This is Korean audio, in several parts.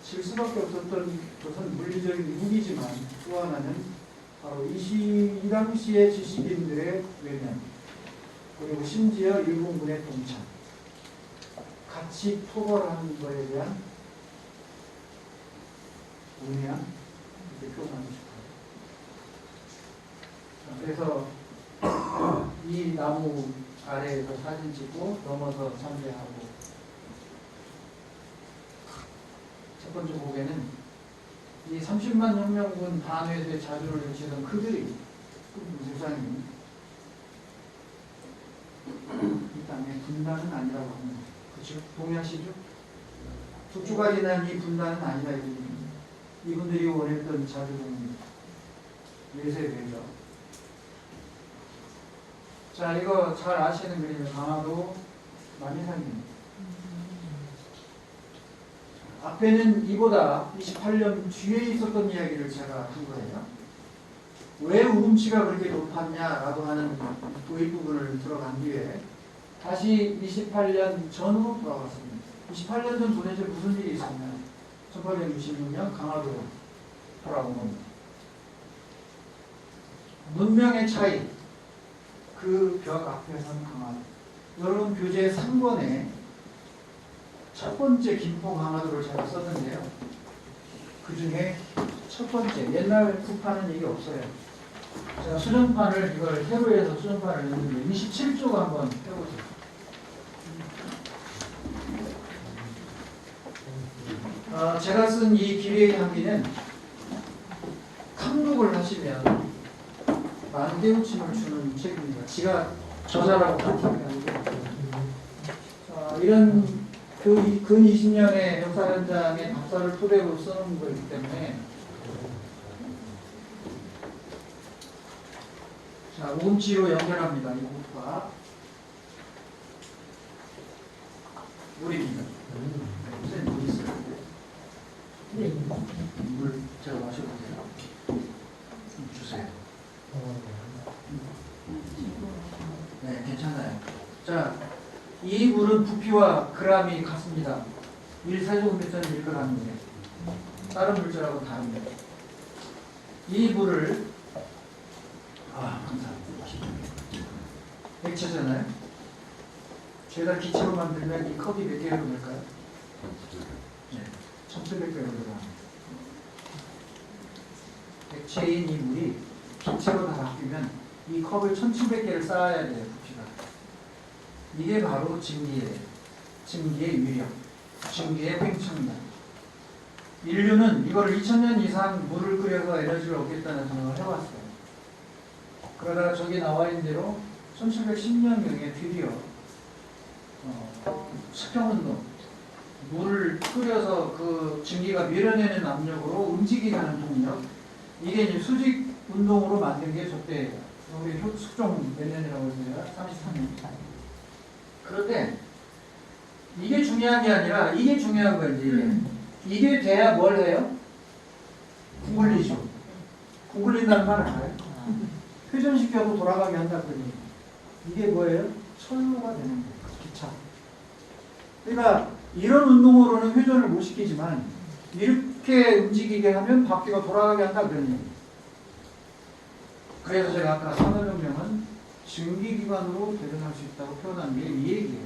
질 수밖에 없었던 것은 물리적인 무기지만 또 하나는 바로 이 당시의 지식인들의 외면, 그리고 심지어 일본군의 동참, 같이 토벌하는 것에 대한 문양, 이렇게 표현하고 싶어요. 그래서 이 나무 아래에서 사진 찍고 넘어서 참배하고, 첫 번째 곡에는 이 30만 혁명군 반회대 자주를 외치던 그들이 세상이 이 땅의 분단은 아니라고 하는, 그렇죠? 동의하시죠? 두 주가 지난 이 분단은 아니다. 이분들이 원했던 자주공 외세되죠. 자, 이거 잘 아시는 그림이에요. 강화도 만이상입니다. 앞에는 이보다 28년 뒤에 있었던 이야기를 제가 한 거예요. 왜 우금치가 그렇게 높았냐라고 하는 그 일부분을 들어간 뒤에 다시 28년 전으로 돌아갔습니다. 28년 전 도대체 무슨 일이 있었냐? 1866년 강화도로 돌아온 겁니다. 문명의 차이, 그 벽 앞에서는 강화도. 여러분 교재 3권에 첫 번째 김포 강화도를 제가 썼는데요. 그 중에 첫 번째, 옛날 후판은 이게 없어요. 제가 수정판을, 이걸 세로에서 수정판을 했는데 27쪽 한번 펴보세요. 제가 쓴 이 기회의 향기는 탐독을 하시면 만개우침을 주는 책입니다. 지가 저자라고 같은 게 아니고, 이런 근 20년의 역사 현장의 답사를 토대로 쓰는 거기 때문에, 자, 우금치로 연결합니다. 이 곡과 물입니다. 선생님 물 있어요? 네. 물 제가 마셔보세요. 주세요. 네, 괜찮아요. 자, 이 물은 부피와 그람이 같습니다. 1세제곱미터는 1g인데 다른 물질하고 다릅니다. 이 물을 감사합니다. 액체잖아요. 제가 기체로 만들면 이 컵이 몇 개로 될까요? 네, 1700개로 들어갑니다. 액체인 이 물이 기체로 다 바뀌면 이 컵을 1700개를 쌓아야 돼요. 부피가. 이게 바로 증기의 위력, 증기의 팽창이다. 인류는 이거를 2000년 이상 물을 끓여서 에너지를 얻겠다는 생각을 해왔어요. 그러다가 저기 나와 있는 대로 1710년경에 드디어 수평운동, 물을 끓여서 그 증기가 밀어내는 압력으로 움직이게 하는 동력, 이게 이제 수직 운동으로 만든 게 저때예요. 우리 숙종 몇 년이라고 했어요? 33년. 그런데 이게 중요한 게 아니라 이게 중요한 거지. 이게 돼야 뭘 해요? 구글리죠. 구글린다는 말 알아요? 회전시켜도 돌아가게 한다더니 이게 뭐예요? 철로가 되는 거예요. 기차. 그러니까 이런 운동으로는 회전을 못 시키지만 이렇게 움직이게 하면 바퀴가 돌아가게 한다 그런 얘기예요. 그래서 제가 아까 산업혁명은 증기기관으로 대변할 수 있다고 표현한 게 이 얘기예요.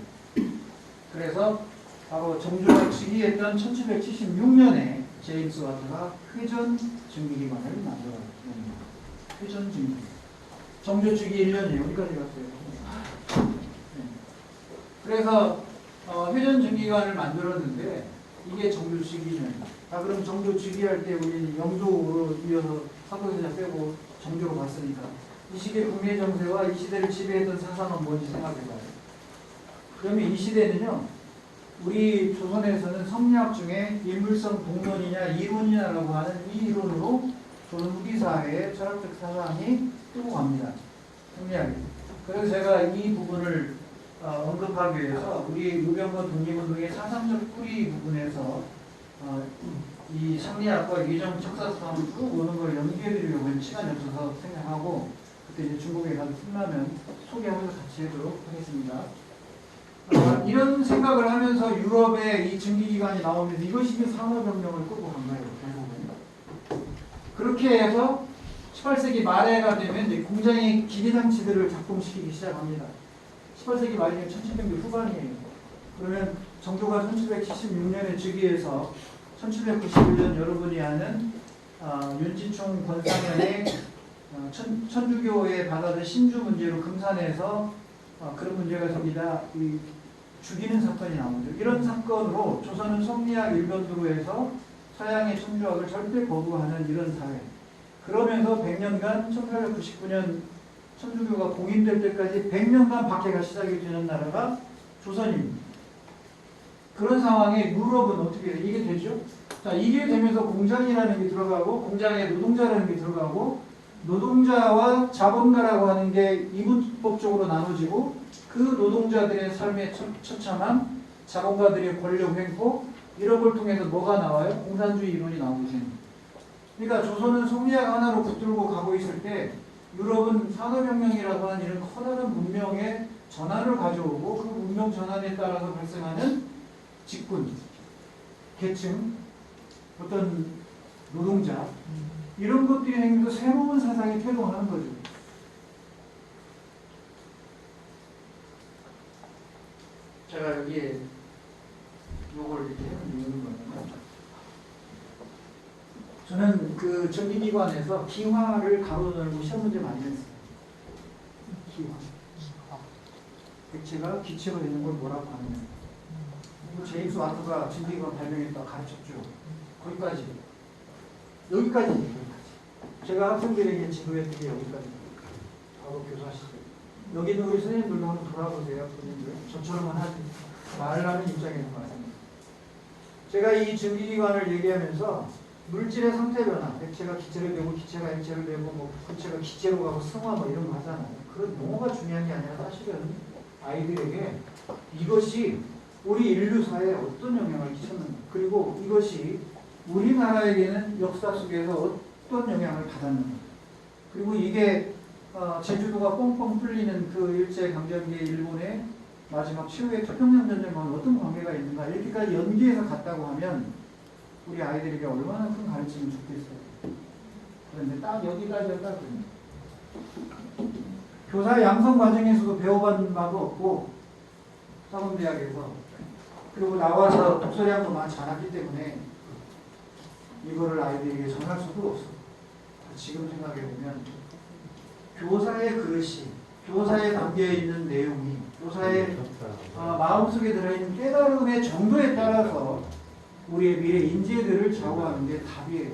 그래서 바로 정조가 즉위했던 1776년에 제임스 와트가 회전 증기기관을 만들어요. 회전 증기. 정조 즉위 1년이에요. 여기까지 갔어요. 네. 그래서 회전 증기관을 만들었는데 이게 정조 즉위년이에요. 그럼 정조 즉위할 때 우리 영조로 이어서 사도세자 빼고 정조로 갔으니까 이 시기의 국내 정세와 이 시대를 지배했던 사상은 뭔지 생각해봐요. 그러면 이 시대는요, 우리 조선에서는 성리학 중에 인물성 동론이냐 이론이냐라고 하는 이 이론으로 조선 후기 사회의 철학적 사상이 뜨고 갑니다. 성리학이. 그래서 제가 이 부분을 언급하기 위해서 우리 의병과 독립운동의 사상적 뿌리 부분에서 이 성리학과 이정 척사상을 쭉 오는 걸 연기해드리려고 시간이 없어서 생각하고, 그때 이제 중국에 가서 끝나면 소개하면서 같이 하도록 하겠습니다. 이런 생각을 하면서 유럽의 이 증기기관이 나오면서 이것이 산업혁명을 끌고 간 거예요. 결국은. 그렇게 해서 18세기 말에가 되면 이제 공장의 기계장치들을 작동시키기 시작합니다. 18세기 말이면 1700년대 후반이에요. 그러면 정조가 1776년에 즉위해서 1791년 여러분이 아는 윤지총 권상현의 천주교에 받아든 신주 문제로 금산에서 그런 문제가 생기다 죽이는 사건이 나오죠. 이런 사건으로 조선은 성리학 일변도로 해서 서양의 천주학을 절대 거부하는 이런 사회. 그러면서 100년간 1899년 천주교가 공인될 때까지 100년간 박해가 시작이 되는 나라가 조선입니다. 그런 상황에 유럽은 어떻게 해요? 이게 되죠? 자, 이게 되면서 공장이라는 게 들어가고 공장에 노동자라는 게 들어가고 노동자와 자본가라고 하는 게 이분법적으로 나눠지고 그 노동자들의 삶에 처참한 자본가들의 권력 횡포 이런 걸 통해서 뭐가 나와요? 공산주의 이론이 나오게 됩니다. 그러니까 조선은 성리학 하나로 붙들고 가고 있을 때 유럽은 산업혁명이라고 하는 이런 커다란 문명의 전환을 가져오고 그 문명 전환에 따라서 발생하는 직군, 계층, 어떤 노동자 이런 것들이 생기면서 새로운 세상이 태동하는 거죠. 제가 여기에 요걸 이렇게 해놓는 거는 저는 그 전기기관에서 기화를 가로넣고 시험 문제 많이 했어요. 기화. 액체가 기체로 되는 걸 뭐라고 하느냐. 제임스 와트가 전기기관 발명했다고 가르쳤죠. 거기까지. 여기까지. 제가 학생들에게 지도했던 게 여기까지. 바로 교사시죠. 여기 있는 우리 선생님들도 한번 돌아보세요. 선생님들. 저처럼만 하지. 말하는 입장에서 말합니다. 제가 이 전기기관을 얘기하면서 물질의 상태 변화, 액체가 기체로 되고 기체가 액체로 되고 뭐 구체가 기체로 가고 승화 뭐 이런 거 하잖아요. 그런 용어가 중요한 게 아니라 사실은 아이들에게 이것이 우리 인류사에 어떤 영향을 끼쳤는가 그리고 이것이 우리나라에게는 역사 속에서 어떤 영향을 받았는가 그리고 이게 제주도가 뻥뻥 뚫리는 그 일제강점기의 일본의 마지막 최후의 태평양 전쟁과는 어떤 관계가 있는가 이렇게까지 연기해서 갔다고 하면 우리 아이들에게 얼마나 큰 가르침을 줬겠어요. 그런데 딱 여기까지였다 그럽니다. 교사 양성 과정에서도 배워본 바도 없고 사범대학에서 그리고 나와서 독서량도 많지 않았기 때문에 이거를 아이들에게 전할 수도 없어. 지금 생각해보면 교사의 그릇이 교사에 담겨있는 내용이 교사의 마음속에 들어있는 깨달음의 정도에 따라서 우리의 미래 인재들을 좌우하는 게 답이에요.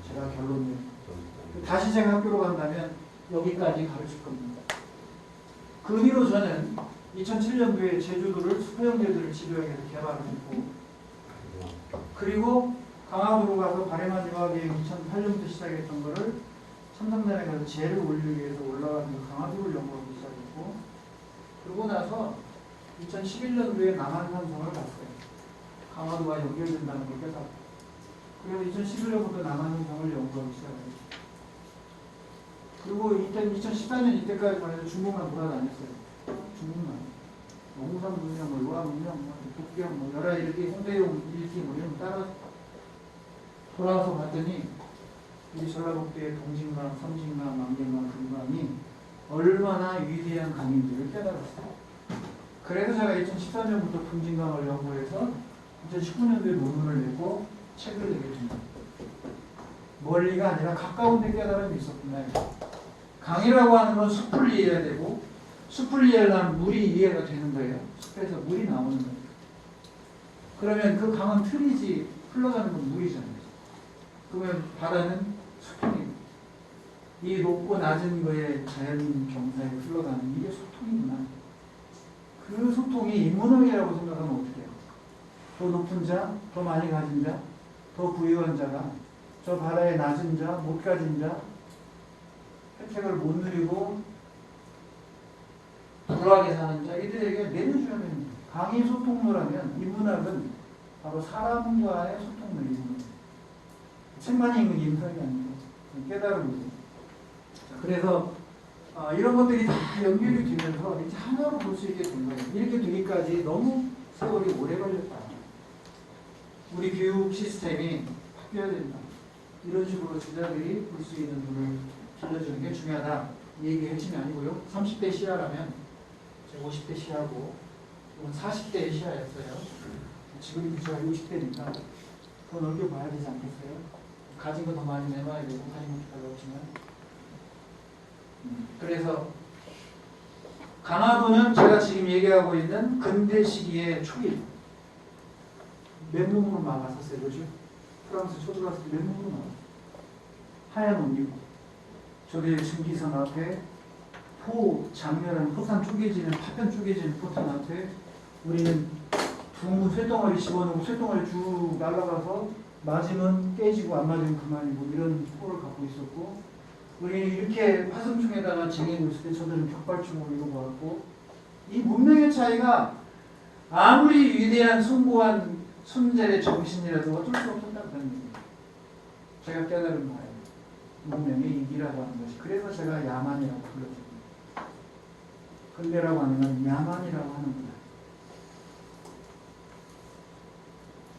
제가 결론을 다시 제가 학교로 간다면 여기까지 가르칠 겁니다. 그 뒤로 저는 2007년도에 제주도를 수포형제들을 지도형에서 개발을 했고 그리고 강화도로 가서 바레만 유학여행 2008년부터 시작했던 거를 첨성단에 가서 재를 올리기 위해서 올라가서 강화도를 연구하기 시작했고 그러고 나서 2011년도에 남한산성을 갔어요. 강화도와 연결된다는 걸 깨닫고 그래서 2011년부터 남한산성을 연구하기 시작했어요. 그리고 2014년 이때까지만 해도 중국만 돌아다녔어요. 중국만. 용산 문명, 로아 문명, 북경, 여러 이렇게 홍대용 일기 뭐 이런 거 따라 돌아와서 봤더니 우리 전라북도의 동진강, 섬진강, 만경강, 금강이 얼마나 위대한 강인지를 깨달았어요. 그래서 제가 2014년부터 동진강을 연구해서 2019년도에 논문을 내고 책을 내게 됩니다. 멀리가 아니라 가까운 데 깨달음이 있었구나. 강이라고 하는 건 숲을 이해해야 되고 숲을 이해하려면 물이 이해가 되는 거예요. 숲에서 물이 나오는 거예요. 그러면 그 강은 틀이지 흘러가는 건 물이잖아요. 그러면 바다는 소통이고 이 높고 낮은 거에 자연 경사에 흘러가는 이게 소통이구나. 그 소통이 인문학이라고 생각하면 어떻게 해요? 더 높은 자, 더 많이 가진 자, 더 부유한 자가 저 바다의 낮은 자, 못 가진 자 혜택을 못 누리고 불우하게 사는 자 이들에게 내려줘야 됩니다. 강의 소통로라면 인문학은 바로 사람과의 소통로입니다. 책만 읽는 인문학이 아니고 깨달음이죠. 그래서 이런 것들이 다 연결이 되면서 이제 하나로 볼 수 있게 된 거예요. 이렇게 되기까지 너무 세월이 오래 걸렸다. 우리 교육 시스템이 바뀌어야 된다. 이런 식으로 주자들이 볼 수 있는 눈을 길러주는 게 중요하다. 이 얘기의 핵심이 아니고요. 30대 시야라면 제가 50대 시야고 이건 40대의 시야였어요. 지금 제가 60대니까 더 넓게 봐야 되지 않겠어요? 가진 거 더 많이 내놔야 되고 가진 것도 별로 없지만 그래서 강화도는 제가 지금 얘기하고 있는 근대 시기의 초기 맨몸으로 막았었어요. 그죠? 프랑스 초등학생 때 맨몸으로 막았어요. 하얀 옷 입고 저기 증기선 앞에 장렬한 포탄 쪼개지는 파편 쪼개지는 포탄 앞에 우리는 둥근 쇳덩어리 집어넣고 쇳덩어리 쭉 날아가서 맞으면 깨지고 안 맞으면 그만이고 이런 포를 갖고 있었고 우리는 이렇게 화성충에다가 쟁이고 있을 때 저들은 격발충을 이루고 왔고 이 문명의 차이가 아무리 위대한 숭고한 손젤의 정신이라도 어쩔 수 없었다는 얘기예요. 제가 깨달은 바예요. 문명의 이기라고 하는 것이. 그래서 제가 야만이라고 불러줍니다. 근대라고 하는 건 야만이라고 하는 거예요.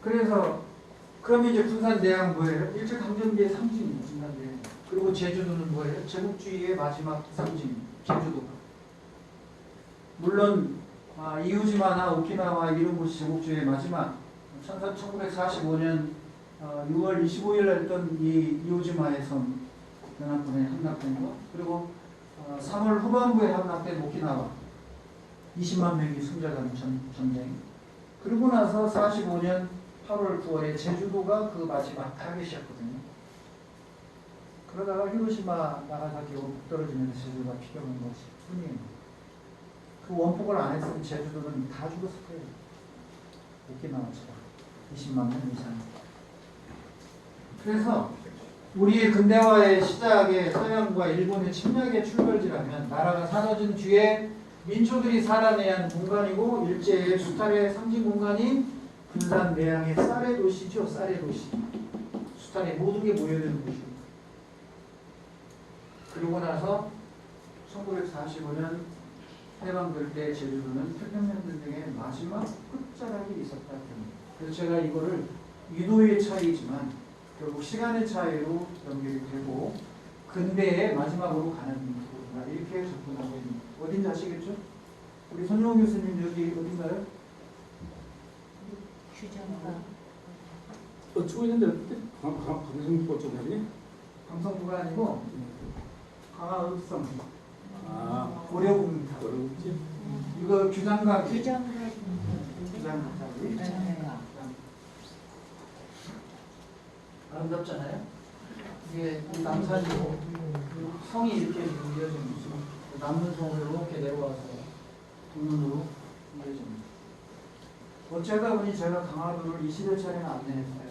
그래서 그러면 이제 군산대항 뭐예요? 일제강점기의 상징이에요. 군산대항. 그리고 제주도는 뭐예요? 제국주의의 마지막 상징. 제주도가. 물론 이오지마나 오키나와 이런 곳이 제국주의의 마지막 1945년 6월 25일 날 했던 이 이오지마의 섬 연합군에 함락된 거 그리고 3월 후반부에 함락된 오키나와 20만 명이 승자간 전쟁 그러고 나서 45년 8월 9월에 제주도가 그 마지막 타겟이었거든요. 그러다가 히로시마 나가사키로 떨어지면서 제주도가 피격한 것이 뿐이에요. 그 원폭을 안 했으면 제주도는 다 죽었을 거예요. 오키나와처럼 20만 명 이상. 그래서 우리의 근대화의 시작에 서양과 일본의 침략의 출발지라면 나라가 사라진 뒤에 민초들이 살아내야 하는 공간이고 일제의 수탈의 상징 공간이 군산 내양의 쌀의 도시죠. 쌀의 도시. 수탈의 모든 게 모여드는 곳이고 그러고 나서 1945년 해방될 때 제주도는 태평양 전쟁의 마지막 끝자락이 있었다. 그래서 제가 이거를 유도의 차이지만 결국 시간의 차이로 연결이 되고 근대의 마지막으로 가는 부분이다. 이렇게 접근하고 있는 어딘지 아시겠죠? 우리 손용호 교수님 여기 어딘가요? 규정과 추고 있는데 방송국 쪽 아니니? 강성구가 아니고 강화읍성 고려국입니다. 이거 규장각 규정과 아름답잖아요. 이게 남산이고 성이 이렇게 이어진 모습. 남문성으로 이렇게 내려와서 동문으로 이어집니다. 어쩌다 보니 제가 강화도를 21차례나 안내했어요.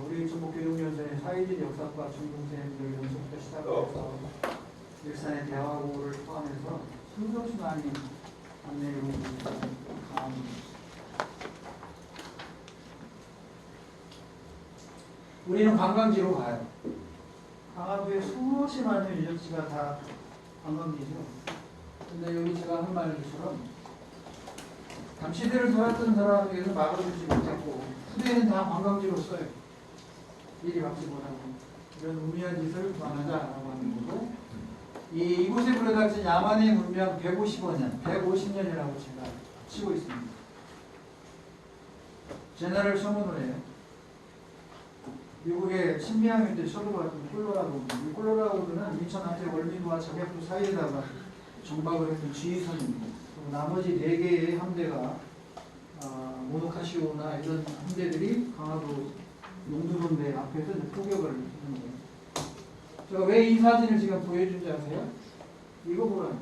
우리 전북교육연수원의 사회주의 역사과 중등생들 연수부터 시작해서 일산의 대화고를 포함해서 수없이 많이 안내를 강화도입니다. 우리는 관광지로 가요. 강화도에 수없이 많은 유적지가 다 관광지죠. 근데 여기 제가 한 말처럼 당시대를 살았던 사람에게는 막아주지 못했고 후대에는 다 관광지로 써요. 일이 막지 못하고 이런 우미한 짓을 그만하자라고 하는 거고 이곳에 불어닥친 야만의 문명 150년이라고 제가 치고 있습니다. 제너럴 서문을 해요. 미국의 신비항일 때 쳐들어왔던 콜로라도는 이 콜로라도는 인천한테 월미도와 자격도 사이에다가 정박을 했던 지휘선입니다. 그리고 나머지 4개의 함대가 모노카시오나 이런 함대들이 강화도 용두존대 앞에서 포격을 하는 거예요. 제가 왜 이 사진을 지금 보여준지 아세요? 이거 보라는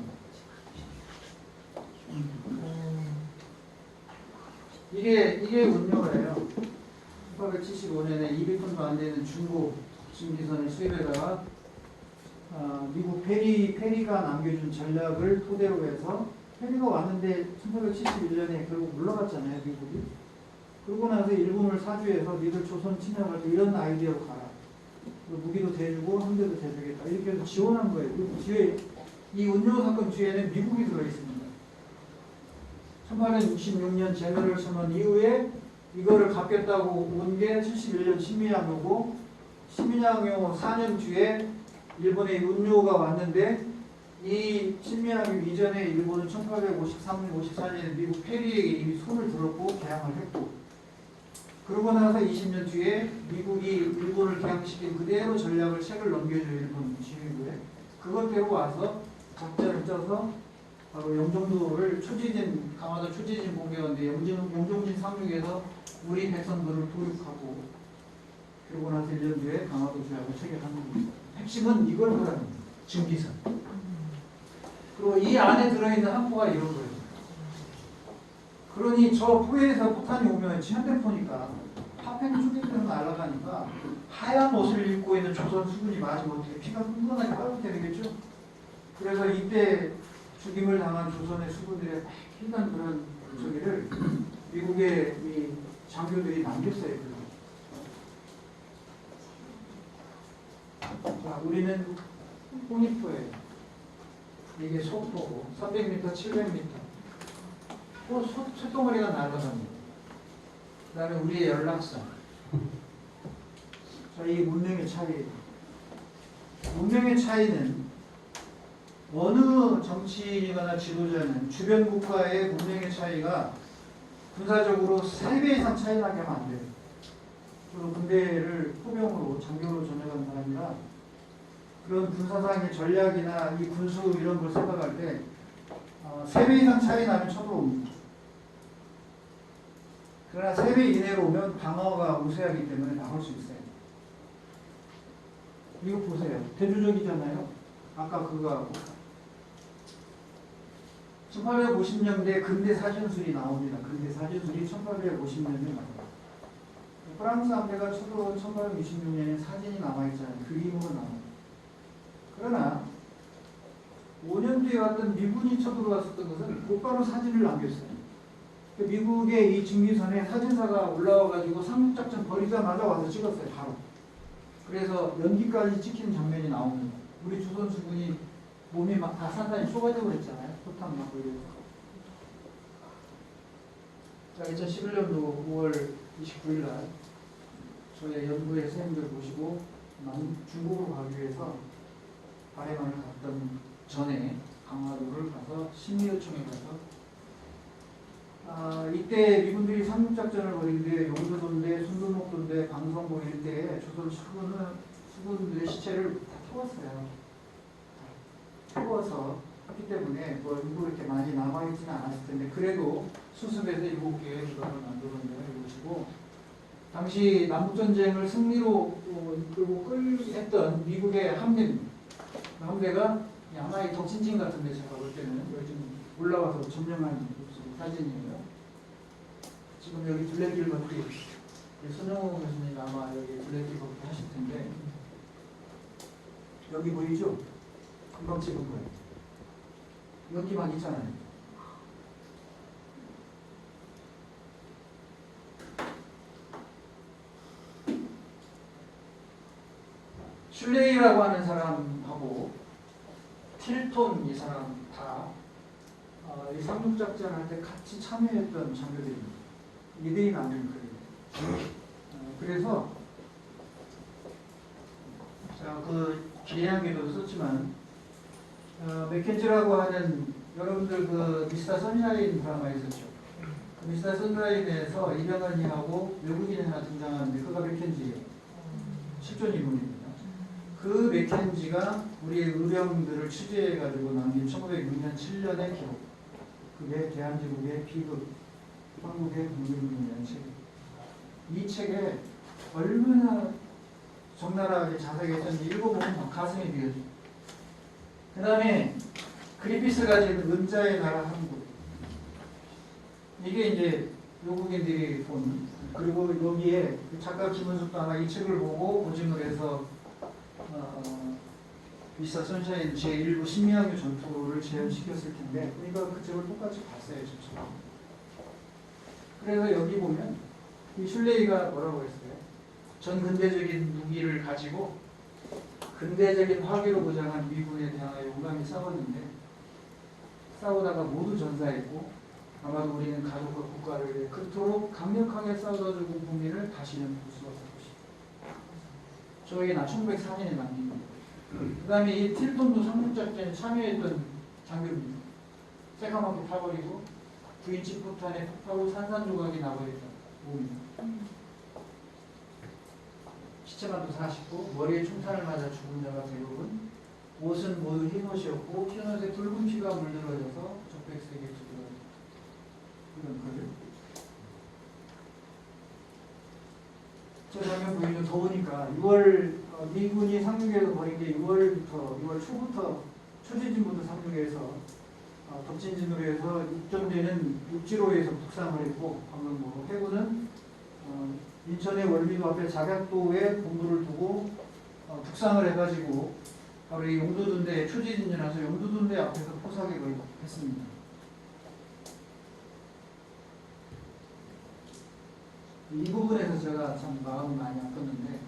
이게 운명이에요. 1875년에 200톤도 안 되는 중고 증기선을 수입해다가 미국 페리가 남겨준 전략을 토대로 해서 페리가 왔는데 1871년에 결국 물러갔잖아요, 미국이. 그러고 나서 일본을 사주해서 니들 조선 침략할 때 이런 아이디어로 가라. 또 무기도 대주고 함대도 대주겠다 이렇게 해서 지원한 거예요. 그 뒤에 이 운요 사건 뒤에는 미국이 들어있습니다. 1866년 제너럴 선언 이후에 이거를 갚겠다고 온 게 71년 신민양요고 신민양요 4년 뒤에 일본의 운요가 왔는데 이 신민양요 이전에 일본은 1853년, 54년에 미국 페리에게 이미 손을 들었고 개항을 했고 그러고 나서 20년 뒤에 미국이 일본을 개항시킨 그대로 전략을 책을 넘겨줘요. 일본 지휘부에. 그것대로 와서 작전을 짜서 바로 영종도를 강화도 초지진 공격하는데 영종진 상륙에서 우리 백성들을 도륙하고 그러고 나서 1년 뒤에 강화도 조약을 체결하는 겁니다. 핵심은 이걸 보라는 겁니다. 증기선. 그리고 이 안에 들어있는 함포가 이런 거예요. 그러니 저 포에서 포탄이 오면 현대포니까 파편 초계에서 날아가니까 하얀 옷을 입고 있는 조선 수군이 맞으면 어떻게 피가 흥건하게 빨갛게 되겠죠? 그래서 이때 죽임을 당한 조선의 수군들의 휘난 그런 저기를 미국의 이 장교들이 남겼어요. 자, 우리는 호니포예요. 이게 소포고 300m, 700m. 쇳덩어리가 날아갑니다. 그 다음에 우리의 연락선. 자, 이 문명의 차이. 문명의 차이는 어느 정치인이거나 지도자는 주변 국가의 문명의 차이가 군사적으로 3배 이상 차이 나게 하면 안 돼요. 저도 군대를 포병으로 장교로 전역한 사람이라 그런 군사상의 전략이나 이 군수 이런 걸 생각할 때 3배 이상 차이 나면 쳐들어옵니다. 그러나 3배 이내로 오면 방어가 우세하기 때문에 나올 수 있어요. 이거 보세요. 대조적이잖아요. 아까 그거하고. 1850년대 근대 사진술이 나옵니다. 근대 사진술이 1850년에 나와요. 프랑스 함대가 쳐들어온 1866년에 사진이 남아있잖아요. 그림으로 나와요. 그러나 5년 뒤에 왔던 미군이 쳐들어왔었던 것은 곧바로 사진을 남겼어요. 미국의 이 증기선에 사진사가 올라와가지고 상륙작전 벌이자마자 와서 찍었어요. 바로. 그래서 연기까지 찍히는 장면이 나옵니다. 우리 조선 수군이 몸이 막 다 산산이 쏟아지고 그랬잖아요. 포탄 맞고 이래서. 자, 2011년도 5월 29일 날 저희 연구의 선생님들 모시고 중국으로 가기 위해서 바해만을 갔던 전에 강화도를 가서 심리요청에 가서 이때 미군들이 상륙작전을 벌이는데 용두도인데 순두목도인데 방성봉 일대에 조선 수군들의 시체를 다 태웠어요. 태워서 했기 때문에 뭐 일부 이렇게 많이 남아있지는 않았을 텐데 그래도 수습해서 7개의 주단을 만들었는데 이것이고 당시 남북전쟁을 승리로 이끌고 끌했던 미국의 함대가 하나의 덕진진 같은데 제가 볼 때는 요즘 올라와서 점령한 사진이에요. 지금 여기 둘레길 걷기 손영호 교수님 아마 여기 둘레길 걷기 하실 텐데 여기 보이죠? 금방 찍은 거예요. 여기만 있잖아요. 슐레이라고 하는 사람하고 틸톤 이 사람 다 이 상륙작전 할 때 같이 참여했던 장교들입니다. 이들이 남긴 글이에요. 그래서 자, 그 기량에도 썼지만 맥켄지라고 하는 여러분들 그 미스터 선샤인 드라마 있었죠. 그 미스터 선샤인에서 이병헌이하고 외국인이 하나 등장하는데 그가 맥켄지예요. 실존 인물입니다. 그 맥켄지가 우리의 의병들을 취재해가지고 남긴 1906년 7년의 기록. 그게 대한민국의 비극, 한국의 국민이라는 책. 이 책에 얼마나 적나라하게 자세하게 썼는지 읽어보면 가슴이 미어져. 그 다음에 그리피스 가진 은자의 나라 한국. 이게 이제 외국인들이 본, 그리고 여기에 작가 김은숙도 아마 이 책을 보고 고증을 해서 미스터 선샤인 제1부 신미학교 전투를 재현시켰을 텐데 우리가 그 책을 똑같이 봤어요. 저처럼. 그래서 여기 보면 이 슐레이가 뭐라고 했어요? 전 근대적인 무기를 가지고 근대적인 화기로 무장한 미군에 대하여 용감히 싸웠는데 싸우다가 모두 전사했고 아마도 우리는 가족과 국가를 위해 그토록 강력하게 싸워주고 국민을 다시는 볼 수 없을 것이다. 저에게는 1904년에 남긴 겁니다. 그 다음에 이 틸톤도 상륙작전에 참여했던 장교입니다. 새까맣게 타버리고 부인집 포탄에 폭파고 산산조각이 나버렸다. 몸입니다. 시체만도 49, 머리에 총탄을 맞아 죽은 자가 대부분, 옷은 모두 흰옷이었고 흰옷에 붉은 피가 물들어져서 적백색의 두드러 이런 거죠. 저 장면 보이면 더우니까 6월 미군이 상륙해서 버린 게 6월 초부터 초지진부터 상륙해서 덕진진으로 해서 입점되는 육지로에서 북상을 했고 방금 뭐 해군은 인천의 월미도 앞에 작약도에 본부를 두고 북상을 해가지고 바로 이 용두둔대 초지진이 나서 용두둔대 앞에서 포사격을 했습니다. 이 부분에서 제가 참 마음이 많이 아팠는데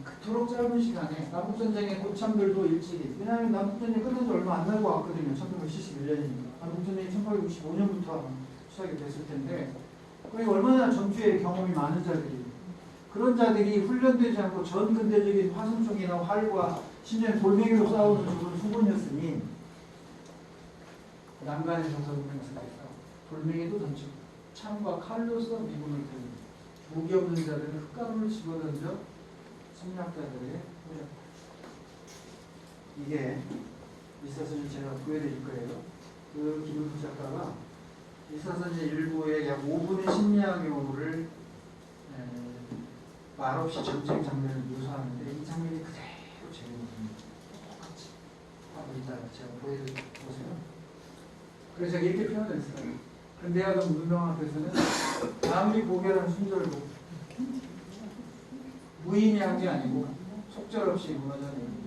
그토록 짧은 시간에 남북전쟁의 고참들도 일찍이 왜냐하면 남북전쟁이 끝난 지 얼마 안 나고 왔거든요. 1971년이니까 남북전쟁이 1865년부터 시작이 됐을 텐데 거의 얼마나 전투에 경험이 많은 자들이 그런 자들이 훈련되지 않고 전 근대적인 화성총이나 활과 심지어 돌멩이로 싸우는 죽은 수군이었으니 난간에 서서 우리가 돌멩이도 던지고 창과 칼로서 미군을 때립니다. 무기 없는 자들은 흙가루를 집어던져 침략자들에게 뿌렸다. 이게 이사선이 제가 보여드릴 거예요. 그 김은수 작가가 이사선제 일부의 약 5분의 심리학용어를 말없이 전쟁 장면을 묘사하는데 이 장면이 그대로 제목입니다. 똑같이. 이따 제가 보여드릴게요. 그래서 이렇게 표현했어요. 근대화된 문명 앞에서는 아무리 고결한 순절도 무의미한 게 아니고 속절없이 무너져내는.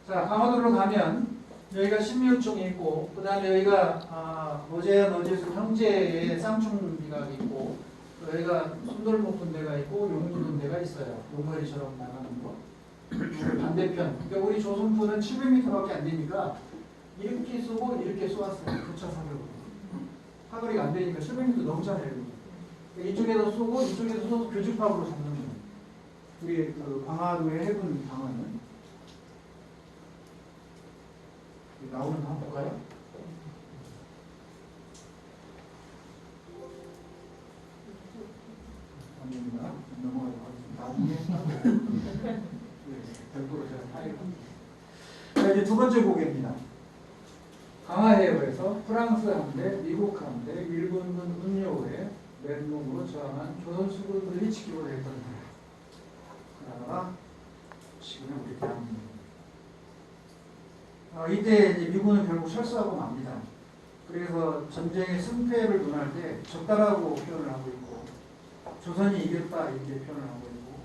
자, 강화도로 가면 여기가 신미우총이 있고 그 다음에 여기가 어제야 어제수 형제의 쌍충비각이 있고 여기가 손돌목 군대가 있고 용두 군대가 있어요. 용머리처럼 나가는 거. 반대편. 그러니까 우리 조선포는 700m밖에 안 되니까 이렇게 쏘고 이렇게 쏘았어요. 교차 사격으로. 사거리가 안 되니까 700m 넘잖아요. 이쪽에서 쏘고 이쪽에서 쏘서 교집합으로 잡는 거예요. 우리 그 광화도의 해군 방어는 나오는 거 한번 볼까요? 아닙니다. 넘어가겠습니다. 나중에 100% 제가 파이합니다. 자, 이제 두 번째 고개입니다. 강화해협에서 프랑스 함대, 미국 함대, 일본군 운용에 멘붕으로 저항한 조선 수군들이 지키고 했던 나라가 지금의 우리 대한민국. 이때 이제 미군은 결국 철수하고 맙니다. 그래서 전쟁의 승패를 논할 때 졌다라고 표현을 하고 있고 조선이 이겼다 이렇게 표현을 하고 있고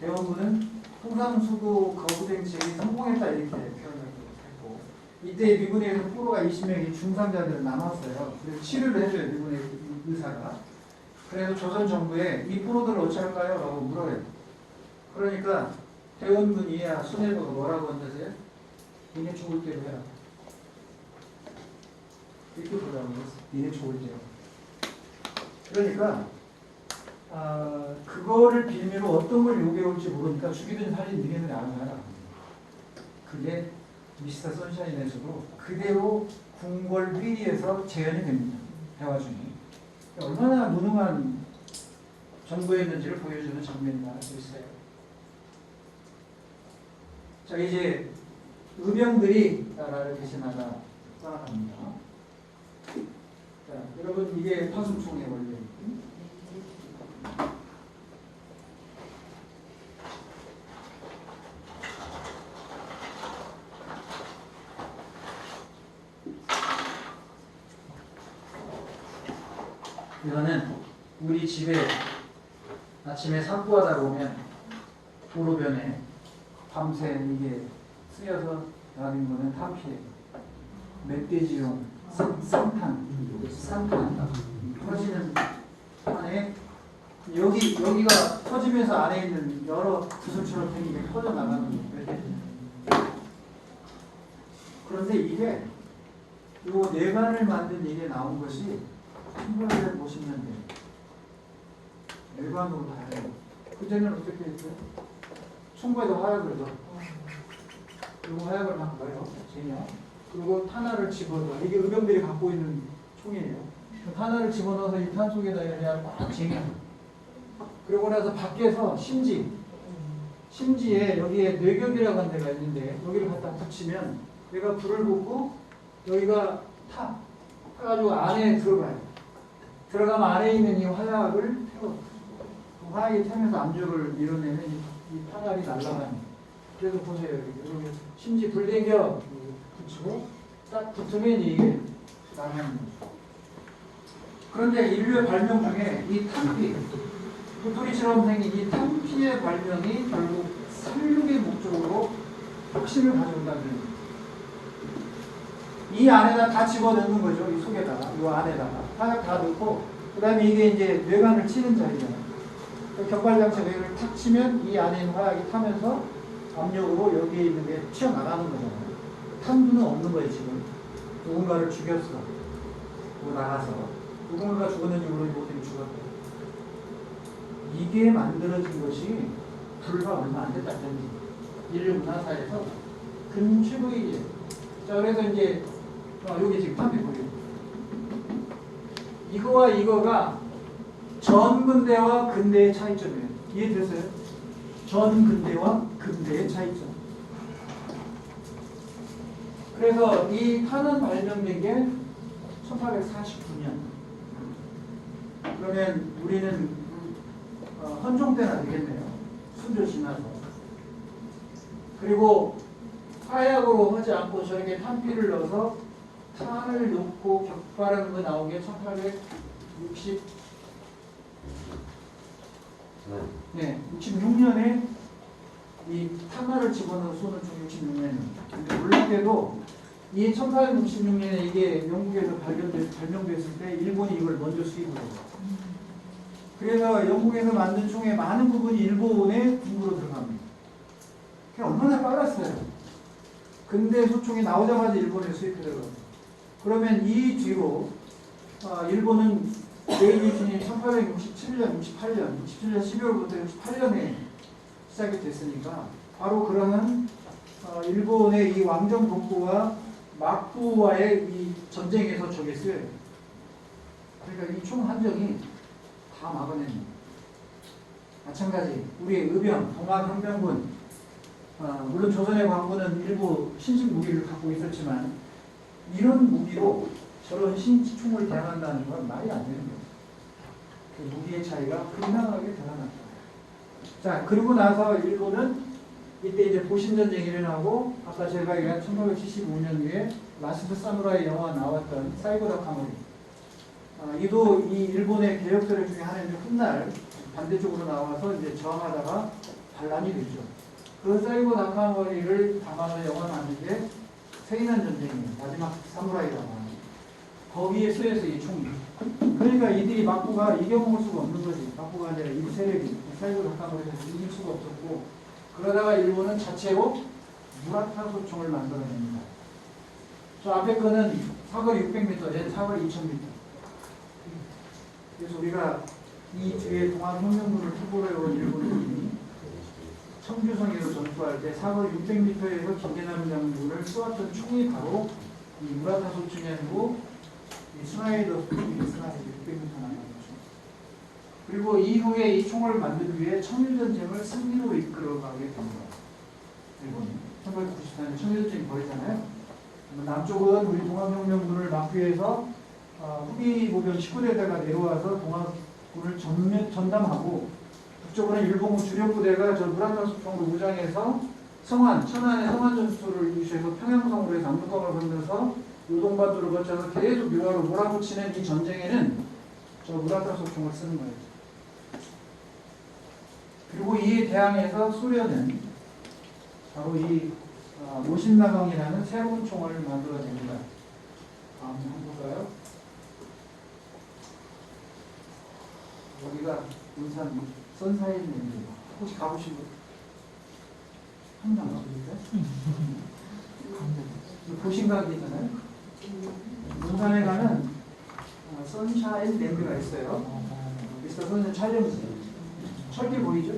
대원군은 통상수도 거부정책이 성공했다 이렇게 표현을 했고 이때 미군의 포로가 20명이 중상자들은 남았어요. 그래서 치료를 해줘요. 미군의 의사가. 그래서 조선 정부에 이 포로들을 어찌할까요? 라고 물어요. 그러니까 대원군 이하 수뇌부가 뭐라고 한다세요? 니네 죽을 대로 해라. 이렇게 보라고 했어. 니네 죽을 대로. 그러니까 그거를 빌미로 어떤 걸 요구해올지 모르니까 죽이든 살리든 니네들이 알아서 해라. 그게 미스터 선샤인에서도 그대로 궁궐 회의에서 재현이 됩니다. 대화 중에. 얼마나 무능한 정부였는지를 보여주는 장면이 나올 수 있어요. 자, 이제 의병들이 나라를 대신하다 떠나갑니다. 자, 여러분 이게 파수총의 원리. 이거는 우리 집에 아침에 산보하다 보면 도로변에 밤새 이게 쓰여서 나는 거는 탄피예요. 멧돼지용 산탄 터지는 판에 여기가 터지면서 안에 있는 여러 구슬처럼 생긴 게 터져 나가는 거예요. 그런데 이게 요 뇌관을 만든 일에 나온 것이 1950년대 뇌관으로 다 해요. 그전에는 어떻게 했어요? 총구에다 화약을 넣어. 그리고 화약을 막 넣어요. 쟁여. 그리고 탄화를 집어넣어. 이게 의병들이 갖고 있는 총이에요. 그 탄화를 집어넣어서 이 탄 속에다 그냥 꽉 쟁여. 그러고 나서 밖에서 심지에 여기에 뇌격이라고 하는 데가 있는데 여기를 갖다 붙이면 얘가 불을 붙고 여기가 타가지고 안에 들어가요. 들어가면 안에 있는 이 화약을 태워. 그 화약이 타면서 압력을 밀어내면 이 탄알이 날아가요. 그래서 보세요. 여기 심지 불대겨 붙이고 딱 붙으면 이게 나가는 거죠. 그런데 인류의 발명 중에 이 탄피, 도토리처럼 생긴 이 탄피의 발명이 결국 살육의 목적으로 혁신을 가져온다는 거예요. 이 안에다 다 집어넣는 거죠. 이 속에다가, 이 안에다가 화약 다 넣고, 그 다음에 이게 이제 뇌관을 치는 자리잖아요. 격발장치가 여기를 탁 치면 이 안에 있는 화약이 타면서 압력으로 여기에 있는 게 튀어나가는 거잖아요. 탄두는 없는 거예요, 지금. 누군가를 죽였어. 뭐 나가서. 누군가가 죽었는지 모르는데 어떻게 죽었대. 이게 만들어진 것이 불과 얼마 안 됐다든지. 인류 문화사에서 근최고의 일이에요. 자, 그래서 이제, 여기 지금 탑이 보여요. 이거와 이거가 전 근대와 근대의 차이점이에요. 이해됐어요? 전 근대와 근대의 차이점. 그래서 이 탄은 발명된 게 1849년. 그러면 우리는 헌종 때나 되겠네요. 순조 지나서. 그리고 화약으로 하지 않고 저렇게 탄피를 넣어서 탄을 넣고 격발하는 거 나온 게 1866년에 이 탄화를 집어넣어 쏘는 중 66년입니다. 근데 놀랍게도 이 1866년에 이게 영국에서 발명됐을 때 일본이 이걸 먼저 수입을 해요. 그래서 영국에서 만든 총의 많은 부분이 일본의 군부로 들어갑니다. 그게 얼마나 빨랐어요. 근대 소총이 나오자마자 일본에 수입해 들어가요. 그러면 이 뒤로 일본은 메이지 1867년, 67년 12월부터 68년에 시작이 됐으니까 바로 그러는 일본의 이 왕정 복부와 막부와의 이 전쟁에서 저게 쓰여요. 그러니까 이 총 한정이 다 막아냅니다. 마찬가지 우리 의병, 동학혁명군, 물론 조선의 광부는 일부 신식 무기를 갖고 있었지만 이런 무기로 저런 신총을 대항한다는 건 말이 안 되는 거예요. 그 무기의 차이가 극명하게 드러났다. 자, 그리고 나서 일본은 이때 이제 보신전쟁이 일어나고 아까 제가 얘기한 1875년에 라스트 사무라이 영화 나왔던 사이고 다카모리, 이도 이 일본의 개혁 세력 중에 하나인데 훗날 반대쪽으로 나와서 이제 저항하다가 반란이 됐죠. 그 사이고 다카모리를 담아서 영화 만든 게 세이난 전쟁이에요. 마지막 사무라이라고 하는. 거기에 쓰여서 이 총이. 그러니까 이들이 막부가 이겨먹을 수가 없는 거지. 막부가 아니라 이 세력이 사이고 다카모리에서 이길 수가 없었고, 그러다가 일본은 자체로 무라타 소총을 만들어냅니다. 저 앞에 거는 사거리 600m, 얘는 사거리 2000m. 그래서 우리가 이 뒤에 동학혁명군을 투고해온 일본군이 청주성에서 전투할 때 사거리 600m에서 김계남 장군을 쏘았던 총이 바로 이 무라타 소총이 아니고 이 스나이더 소총이 스나이더 600m 나가는 거죠. 그리고 이후에 이 총을 만들기 위해 청일전쟁을 승리로 이끌어가게 됩니다. 일본이 1894년 청일전쟁 벌이잖아요. 남쪽은 우리 동학혁명군을 막기 위해서 후기 보병 19대대가 내려와서 동학군을 전담하고, 북쪽으로는 일본군 주력부대가 저 무라타 소총으로 무장해서 천안의 성안 전투를 유치해서 평양성으로 해서 압록강을 건너서 요동반도를 거쳐서 계속 묘하로 몰아붙이는 이 전쟁에는 저 무라타 소총을 쓰는 거예요. 그리고 이에 대항해서 소련은 바로 이 모신나강이라는 새로운 총을 만들어냅니다. 다음 한번 볼까요? 여기가 울산 선사인 랜드. 혹시 가보신 분? 한번 가보실까요? 보신 가게잖아요. 울산에 가면 선샤인 랜드가 있어요. 미스터 선샤인 촬영지. 철길 보이죠?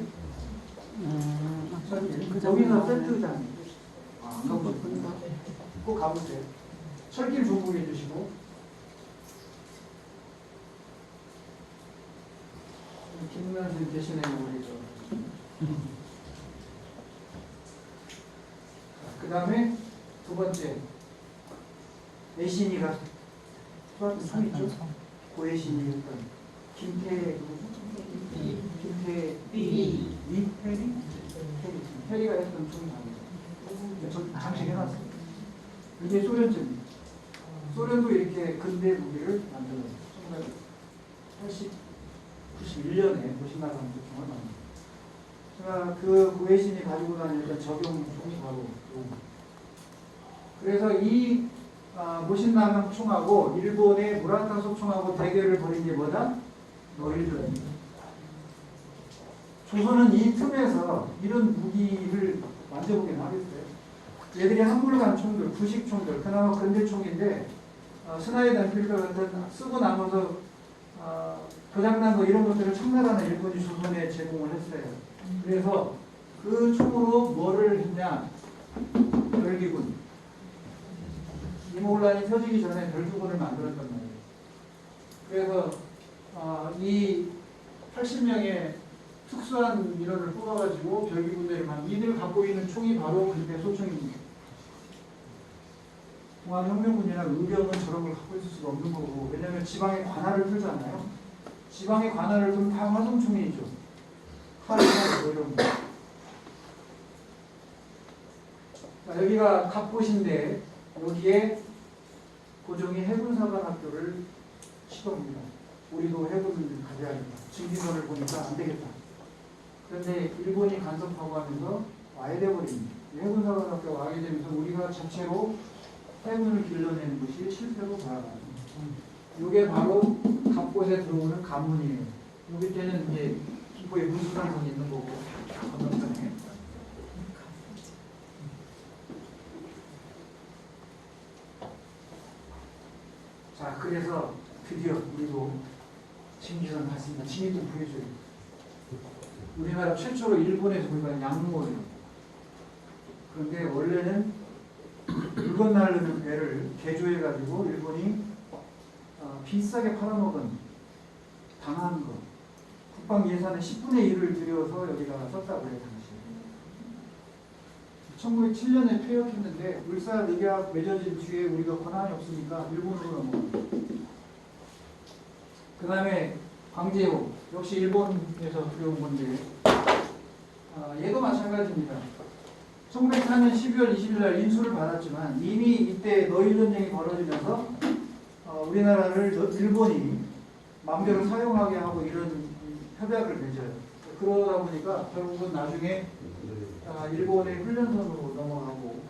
철길. 여기서 세트장. 안 가보셨구나. 꼭 가보세요. 철길 주목해 주시고. 김문환 대신에 우리 그 다음에 두 번째 애신이가 소았던 상 있죠? 고애신이었던 김태리가 했던 총이 나옵니다. 저 장식해놨어요. 이게 소련제입니다. 소련도 이렇게 근대 무기를 만들었어요. 1991년에 보신나라 총을 만들었어요. 제가 그 고해신이 가지고 다녔던 적용총이 바로 이거. 그래서 이 모신나강 총하고 일본의 무라타소 총하고 대결을 벌인 게 뭐다? 노일전입니다. 조선은 이 틈에서 이런 무기를 만져보긴 하겠어요. 얘들이 한물간 총들, 구식 총들, 그나마 근대 총인데 스나이드 필터 같은 쓰고 남아서 고장난 거 이런 것들을 청나라는 일본이 조선에 제공을 했어요. 그래서 그 총으로 뭐를 했냐? 별기군. 이모군란이 펴지기 전에 별기군을 만들었단 말이에요. 그래서 이 80명의 특수한 민원을 뽑아가지고 별기군들을 이들 갖고 있는 총이 바로 근대 소총입니다. 동아혁명군이나 의병은 저런 걸 갖고 있을 수가 없는 거고, 왜냐하면 지방에 관할을 틀잖아요. 지방에 관할을 두면 다 화성총이죠. 칼, 이런 거. 자, 여기가 갑곳인데 여기에 고종이 해군사관학교를 시도합니다. 우리도 해군을 가져야겠다. 증기선을 보니까 안 되겠다. 그런데 일본이 간섭하고 하면서 와야 돼버립니다. 해군사관학교 와게 되면서 우리가 자체로 해군을 길러내는 것이 실패로 돌아가요. 이게 바로 갑곳에 들어오는 관문이에요. 여기 때는 이제 기포에 문수산성이 있는 거고 건너편에. 자, 그래서 드디어 우리도 징기선 갔습니다. 징이 좀 구해줘요. 우리나라 최초로 일본에서 우리가 양모를. 그런데 원래는 물건 날르는 배를 개조해가지고 일본이 비싸게 팔아먹은 당한 거. 국방 예산의 10분의 1을 들여서 여기다가 썼다고 해요, 당시. 1907년에 폐역했는데 울산 의학 맺어진 뒤에 우리가 권한이 없으니까 일본으로 넘어가요. 그 다음에 광제호 역시 일본에서 들여온 건데 얘도 마찬가지입니다. 1904년 12월 20일 날 인수를 받았지만 이미 이때 너일 전쟁이 벌어지면서 우리나라를 일본이 마음대로 사용하게 하고 이런 협약을 맺어요. 그러다 보니까 결국은 나중에 일본의 훈련선으로 넘어가고